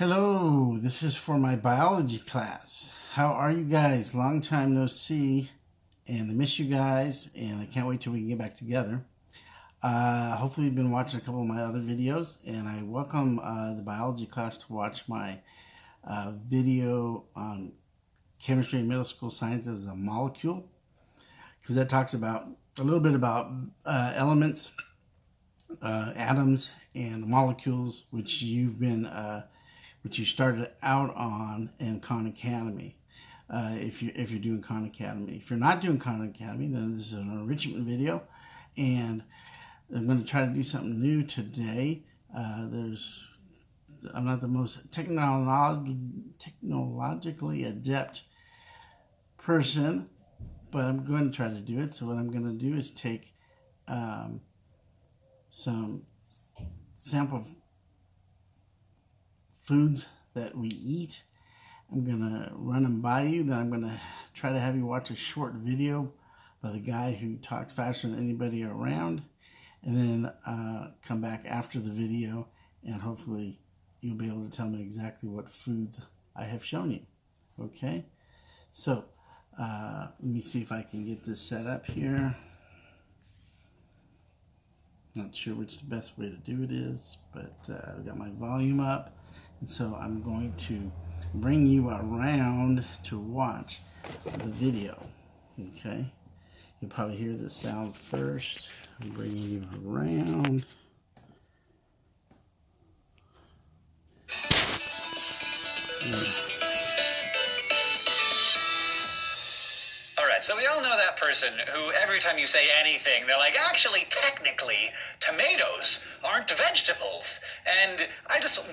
Hello, this is for my biology class. How are you guys? Long time no see, and I miss you guys, and I can't wait till we can get back together. Hopefully you've been watching a couple of my other videos, and I welcome the biology class to watch my video on chemistry and middle school science as a molecule, because that talks about a little bit about elements, atoms, and molecules, which you started out on in Khan Academy. If you're doing Khan Academy. If you're not doing Khan Academy, then this is an enrichment video, and I'm going to try to do something new today. I'm not the most technologically adept person, but I'm going to try to do it. So what I'm going to do is take some sample foods that we eat. I'm gonna run them by you, then I'm gonna try to have you watch a short video by the guy who talks faster than anybody around, and then come back after the video, and hopefully you'll be able to tell me exactly what foods I have shown you. Okay, so let me see if I can get this set up here. Not sure which the best way to do it is, but I've got my volume up. And so I'm going to bring you around to watch the video, okay? You'll probably hear the sound first. I'm bringing you around. So we all know that person who every time you say anything, they're like, actually, technically, tomatoes aren't vegetables. And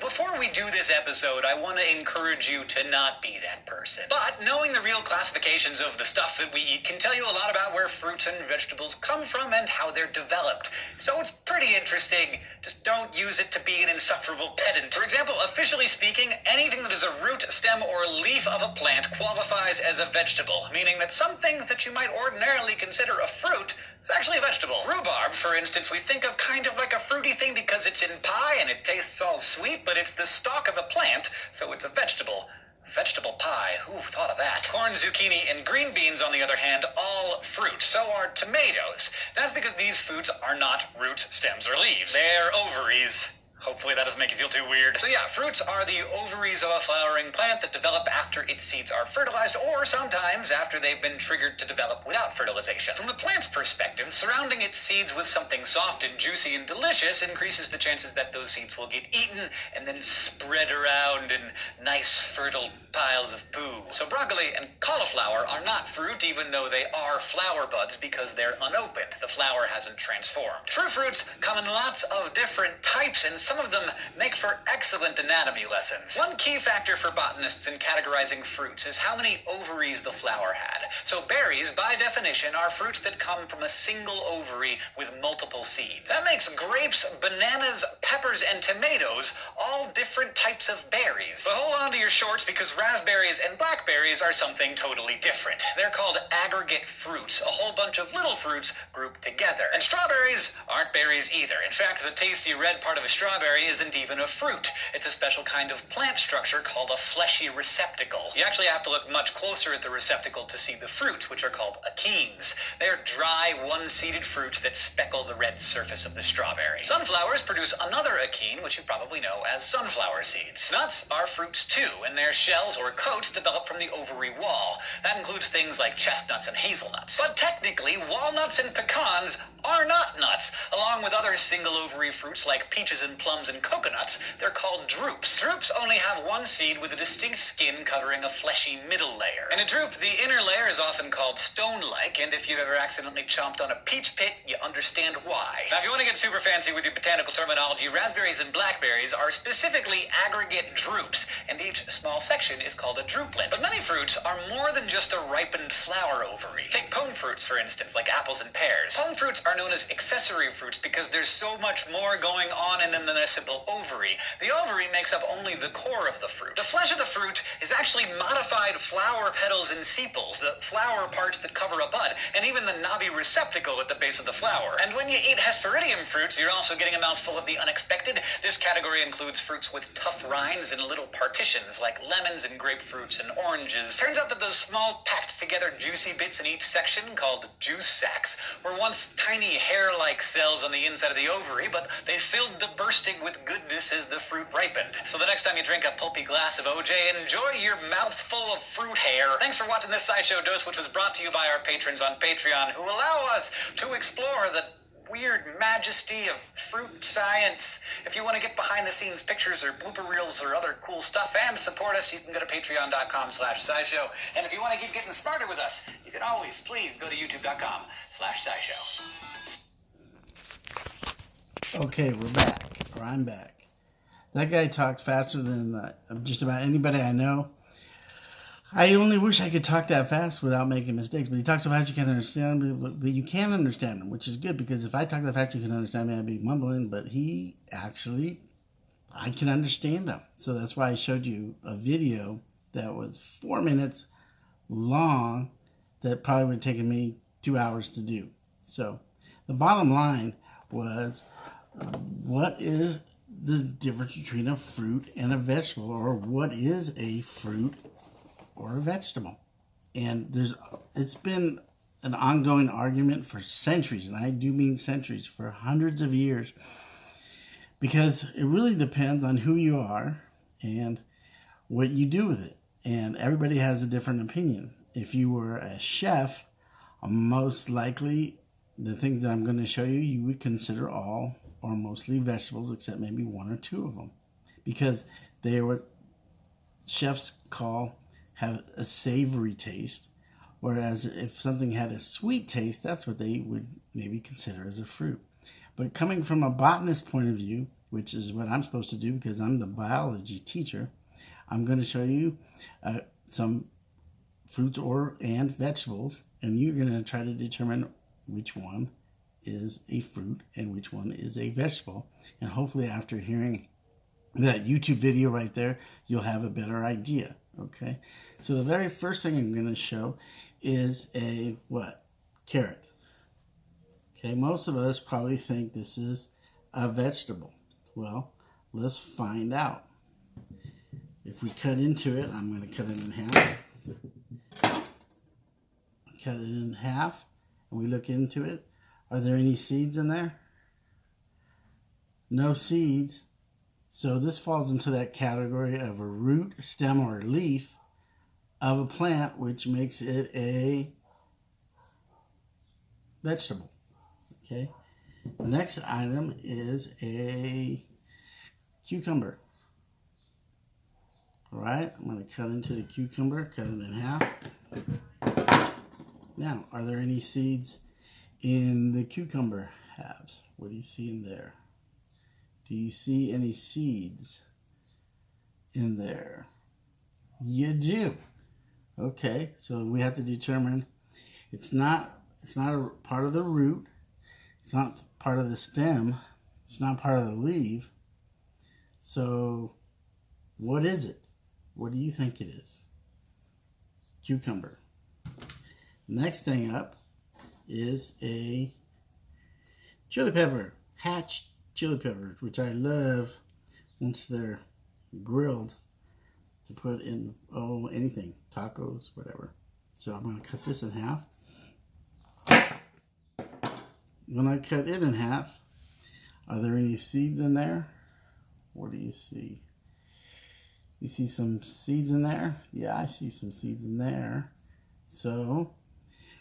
before we do this episode, I want to encourage you to not be that person. But knowing the real classifications of the stuff that we eat can tell you a lot about where fruits and vegetables come from and how they're developed. So it's pretty interesting. Just don't use it to be an insufferable pedant. For example, officially speaking, anything that is a root, stem, or leaf of a plant qualifies as a vegetable, meaning that some things that you might ordinarily consider a fruit is actually a vegetable. Rhubarb, for instance, we think of kind of like a fruity thing because it's in pie and it tastes all sweet, but it's the stalk of a plant, so it's a vegetable. Vegetable pie, who thought of that? Corn, zucchini, and green beans, on the other hand, all fruit. So are tomatoes. That's because these foods are not roots, stems, or leaves. They're ovaries. Hopefully that doesn't make you feel too weird. So yeah, fruits are the ovaries of a flowering plant that develop after its seeds are fertilized, or sometimes after they've been triggered to develop without fertilization. From the plant's perspective, surrounding its seeds with something soft and juicy and delicious increases the chances that those seeds will get eaten and then spread around in nice fertile piles of poo. So broccoli and cauliflower are not fruit, even though they are flower buds, because they're unopened. The flower hasn't transformed. True fruits come in lots of different types, and some of them make for excellent anatomy lessons. One key factor for botanists in categorizing fruits is how many ovaries the flower had. So berries, by definition, are fruits that come from a single ovary with multiple seeds. That makes grapes, bananas, peppers, and tomatoes all different types of berries. But hold on to your shorts, because raspberries and blackberries are something totally different. They're called aggregate fruits, a whole bunch of little fruits grouped together. And strawberries aren't berries either. In fact, the tasty red part of a strawberry isn't even a fruit. It's a special kind of plant structure called a fleshy receptacle. You actually have to look much closer at the receptacle to see the fruits, which are called achenes. They're dry, one-seeded fruits that speckle the red surface of the strawberry. Sunflowers produce another achene, which you probably know as sunflower seeds. Nuts are fruits too, and their shells or coats develop from the ovary wall. That includes things like chestnuts and hazelnuts. But technically, walnuts and pecans are not nuts. Along with other single ovary fruits like peaches and plums and coconuts, they're called drupes. Drupes only have one seed with a distinct skin covering a fleshy middle layer. In a drupe, the inner layer is often called stone-like, and if you've ever accidentally chomped on a peach pit, you understand why. Now, if you want to get super fancy with your botanical terminology, raspberries and blackberries are specifically aggregate drupes, and each small section is called a druplet. But many fruits are more than just a ripened flower ovary. Take pome fruits, for instance, like apples and pears. Pome fruits are known as accessory fruits because there's so much more going on in them than a simple ovary. The ovary makes up only the core of the fruit. The flesh of the fruit is actually modified flower petals and sepals, the flower parts that cover a bud, and even the knobby receptacle at the base of the flower. And when you eat Hesperidium fruits, you're also getting a mouthful of the unexpected. This category includes fruits with tough rinds and little partitions, like lemons and grapefruits and oranges. Turns out that those small packed together juicy bits in each section, called juice sacs, were once tiny hair-like cells on the inside of the ovary, but they filled to bursting with goodness as the fruit ripened. So the next time you drink a pulpy glass of OJ, enjoy your mouthful of fruit hair. Thanks for watching this SciShow Dose, which was brought to you by our patrons on Patreon, who allow us to explore the weird majesty of fruit science. If you want to get behind the scenes pictures or blooper reels or other cool stuff and support us, you can go to patreon.com/scishow. And if you want to keep getting smarter with us, you can always please go to youtube.com/scishow. Okay, we're back. Or I'm back. That guy talks faster than just about anybody I know. I only wish I could talk that fast without making mistakes, but he talks so fast you can't understand him, but you can understand him, which is good, because if I talk that fast you can understand me, I'd be mumbling, but he actually, I can understand him. So that's why I showed you a video that was 4 minutes long that probably would have taken me 2 hours to do. So the bottom line was, what is the difference between a fruit and a vegetable, or what is a fruit or a vegetable? And it's been an ongoing argument for centuries, and I do mean centuries, for hundreds of years, because it really depends on who you are and what you do with it. And everybody has a different opinion. If you were a chef, most likely the things that I'm going to show you, you would consider all or mostly vegetables, except maybe 1 or 2 of them, because they are what chefs have a savory taste, whereas if something had a sweet taste, that's what they would maybe consider as a fruit. But coming from a botanist point of view, which is what I'm supposed to do because I'm the biology teacher, I'm going to show you some fruits and vegetables, and you're going to try to determine which one is a fruit and which one is a vegetable. And hopefully after hearing that YouTube video right there, you'll have a better idea. Okay, so the very first thing I'm going to show is a what? Carrot. Okay, most of us probably think this is a vegetable. Well, let's find out. If we cut into it, I'm going to cut it in half. Cut it in half, and we look into it. Are there any seeds in there? No seeds. So this falls into that category of a root, stem, or leaf of a plant, which makes it a vegetable. Okay. The next item is a cucumber. All right. I'm going to cut into the cucumber, cut it in half. Now, are there any seeds in the cucumber halves? What do you see in there? Do you see any seeds in there? You do. Okay, so we have to determine it's not a part of the root, it's not part of the stem, it's not part of the leaf. So what is it? What do you think it is? Cucumber. Next thing up is a chili pepper, hatch chili peppers, which I love once they're grilled to put in, anything, tacos, whatever. So I'm going to cut this in half. When I cut it in half, are there any seeds in there? What do you see? You see some seeds in there? Yeah, I see some seeds in there. So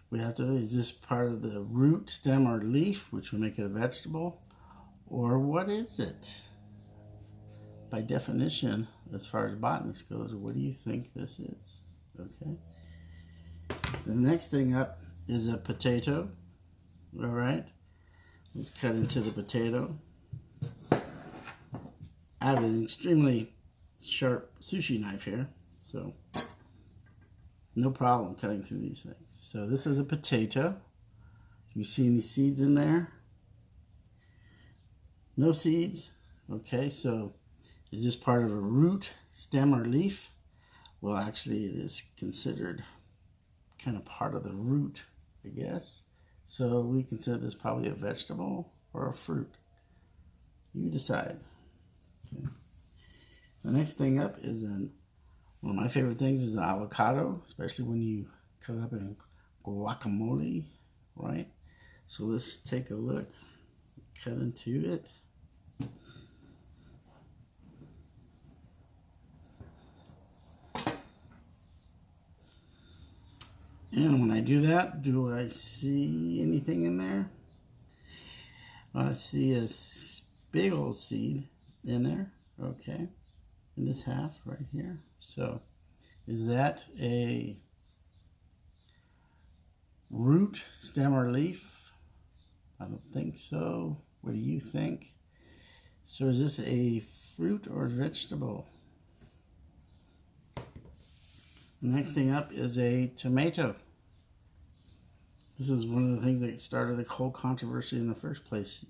we have to, is this part of the root, stem, or leaf, which would make it a vegetable? Or what is it? By definition, as far as botanists goes, what do you think this is? Okay. The next thing up is a potato. All right. Let's cut into the potato. I have an extremely sharp sushi knife here, so no problem cutting through these things. So this is a potato. Do you see any seeds in there? No seeds. Okay, so is this part of a root, stem, or leaf? Well, actually, it is considered kind of part of the root, I guess. So we consider this probably a vegetable or a fruit. You decide. Okay. The next thing up is one of my favorite things is an avocado, especially when you cut it up in guacamole, right? So let's take a look. Cut into it. And when I do that, do I see anything in there? I see a big old seed in there. Okay. In this half right here. So is that a root, stem, or leaf? I don't think so. What do you think? So is this a fruit or vegetable? The next thing up is a tomato. This is one of the things that started the whole controversy in the first place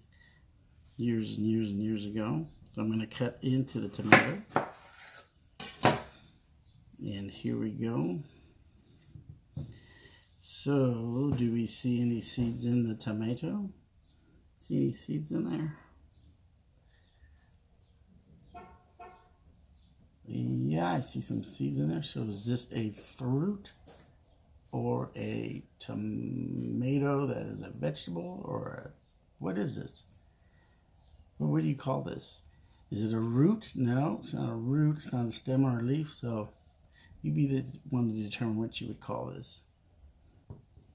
years and years and years ago. So I'm going to cut into the tomato. And here we go. So, do we see any seeds in the tomato? See any seeds in there? Yeah, I see some seeds in there. So is this a fruit or a tomato that is a vegetable, or what is this? Well, what do you call this? Is it a root? No, it's not a root. It's not a stem or a leaf. So you'd be the one to determine what you would call this.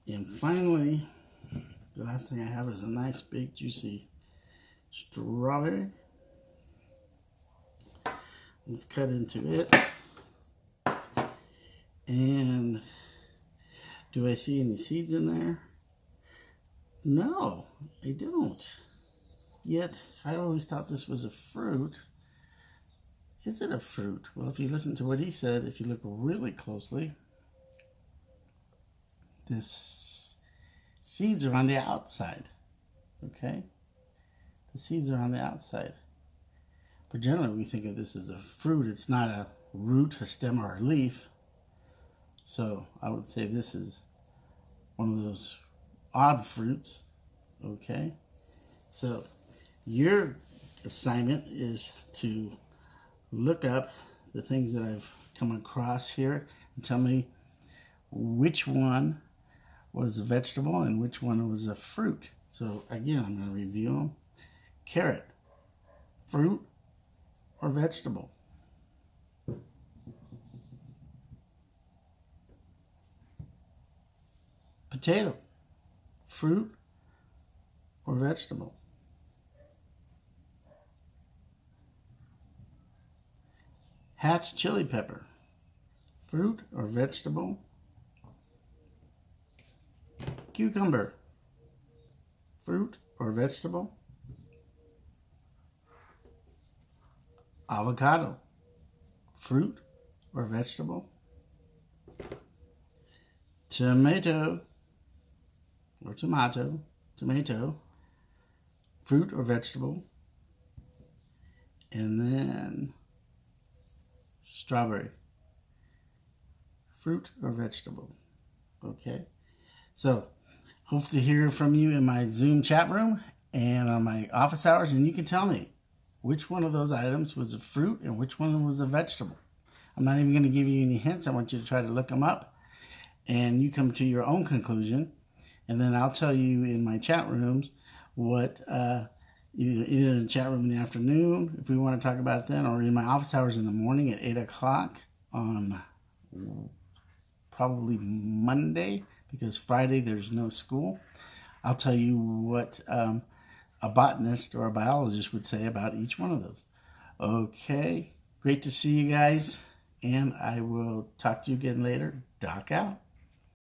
And finally, the last thing I have is a nice big juicy strawberry. Let's cut into it. And do I see any seeds in there? No, I don't. Yet, I always thought this was a fruit. Is it a fruit? Well, if you listen to what he said, if you look really closely, this seeds are on the outside. Okay? The seeds are on the outside. But generally, we think of this as a fruit. It's not a root, a stem, or a leaf. So I would say this is one of those odd fruits. Okay? So your assignment is to look up the things that I've come across here and tell me which one was a vegetable and which one was a fruit. So again, I'm going to review them. Carrot, fruit or vegetable? Potato, fruit or vegetable? Hatch chili pepper, fruit or vegetable? Cucumber, fruit or vegetable? Avocado, fruit or vegetable? Tomato or tomato, fruit or vegetable? And then strawberry, fruit or vegetable? Okay, so hope to hear from you in my Zoom chat room and on my office hours, and you can tell me which one of those items was a fruit and which one was a vegetable. I'm not even going to give you any hints. I want you to try to look them up and you come to your own conclusion, and then I'll tell you in my chat rooms what either in the chat room in the afternoon if we want to talk about it then, or in my office hours in the morning at 8 o'clock on probably Monday, because Friday there's no school. I'll tell you what a botanist or a biologist would say about each one of those. Okay, great to see you guys, and I will talk to you again later. Doc out.